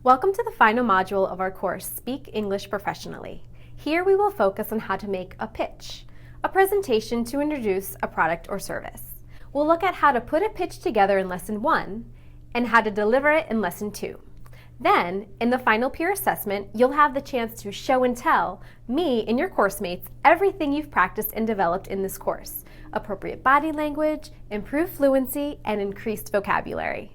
Welcome to the final module of our course, Speak English Professionally. Here we will focus on how to make a pitch, a presentation to introduce a product or service. We'll look at how to put a pitch together in Lesson 1 and how to deliver it in Lesson 2. Then, in the final peer assessment, you'll have the chance to show and tell me and your course mates everything you've practiced and developed in this course, appropriate body language, improved fluency, and increased vocabulary.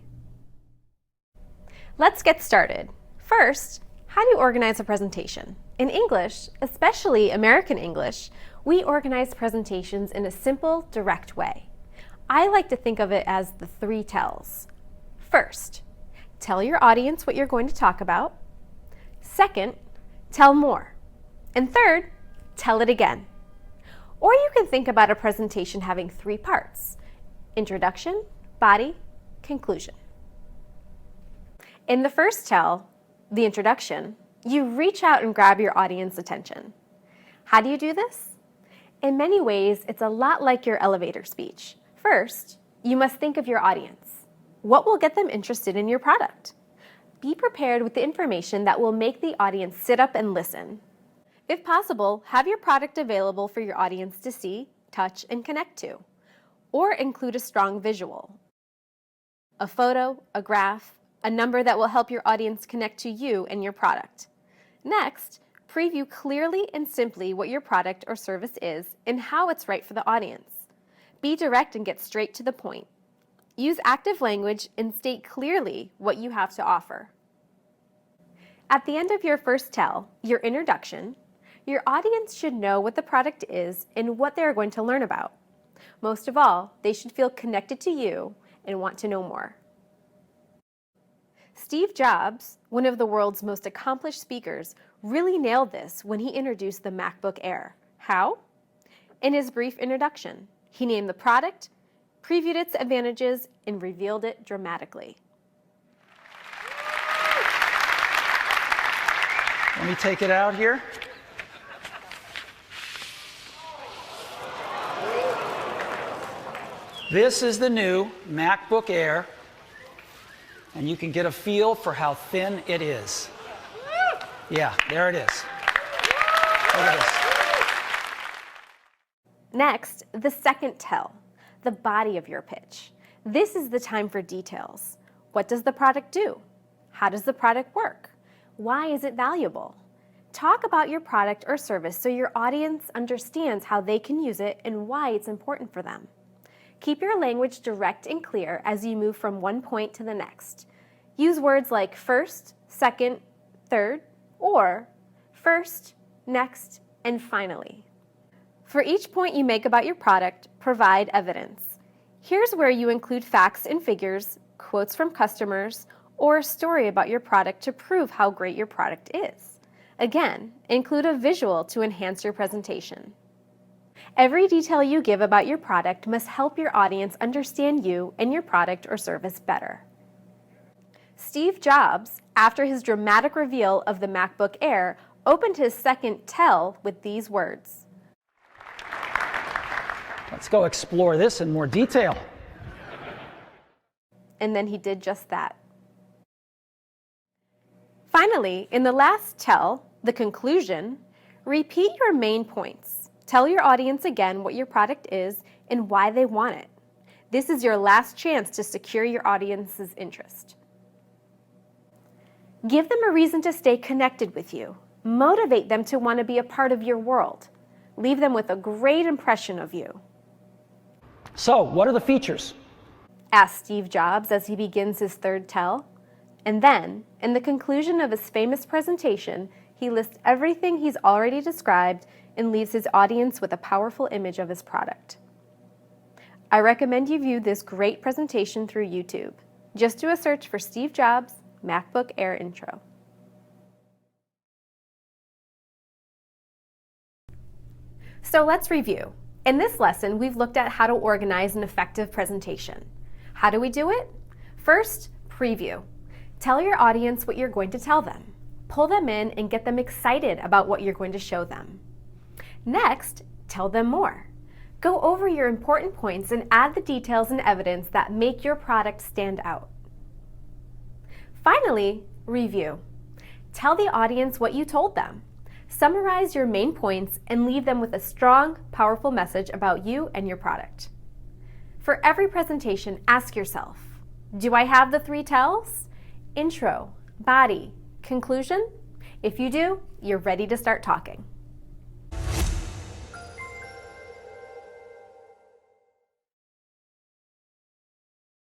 Let's get started. First, how do you organize a presentation? In English, especially American English, we organize presentations in a simple, direct way. I like to think of it as the 3 tells. First, tell your audience what you're going to talk about. Second, tell more. And third, tell it again. Or you can think about a presentation having 3 parts: introduction, body, conclusion. In the first tell, the introduction, you reach out and grab your audience's attention. How do you do this? In many ways, it's a lot like your elevator speech. First, you must think of your audience. What will get them interested in your product? Be prepared with the information that will make the audience sit up and listen. If possible, have your product available for your audience to see, touch, and connect to. Or include a strong visual. A photo, a graph, a number that will help your audience connect to you and your product. Next, preview clearly and simply what your product or service is and how it's right for the audience. Be direct and get straight to the point. Use active language and state clearly what you have to offer. At the end of your first tell, your introduction, your audience should know what the product is and what they are going to learn about. Most of all, they should feel connected to you and want to know more. Steve Jobs, one of the world's most accomplished speakers, really nailed this when he introduced the MacBook Air. How? In his brief introduction, he named the product, previewed its advantages, and revealed it dramatically. Let me take it out here. This is the new MacBook Air, and you can get a feel for how thin it is. Yeah, there it is. Look at this. Next, the second tell, the body of your pitch. This is the time for details. What does the product do? How does the product work? Why is it valuable? Talk about your product or service so your audience understands how they can use it and why it's important for them. Keep your language direct and clear as you move from one point to the next. Use words like first, second, third, or first, next, and finally. For each point you make about your product, provide evidence. Here's where you include facts and figures, quotes from customers, or a story about your product to prove how great your product is. Again, include a visual to enhance your presentation. Every detail you give about your product must help your audience understand you and your product or service better. Steve Jobs, after his dramatic reveal of the MacBook Air, opened his second tell with these words. Let's go explore this in more detail. And then he did just that. Finally, in the last tell, the conclusion, repeat your main points. Tell your audience again what your product is and why they want it. This is your last chance to secure your audience's interest. Give them a reason to stay connected with you. Motivate them to want to be a part of your world. Leave them with a great impression of you. So, what are the features? Asked Steve Jobs as he begins his third tell. And then, in the conclusion of his famous presentation, he lists everything he's already described and leaves his audience with a powerful image of his product. I recommend you view this great presentation through YouTube. Just do a search for Steve Jobs MacBook Air Intro. So let's review. In this lesson, we've looked at how to organize an effective presentation. How do we do it? First, preview. Tell your audience what you're going to tell them. Pull them in and get them excited about what you're going to show them. Next, tell them more. Go over your important points and add the details and evidence that make your product stand out. Finally, Review. Tell the audience what you told them. Summarize your main points and leave them with a strong, powerful message about you and your product. For every presentation, ask yourself, do I have the 3 tells? Intro, body, conclusion? If you do, you're ready to start talking.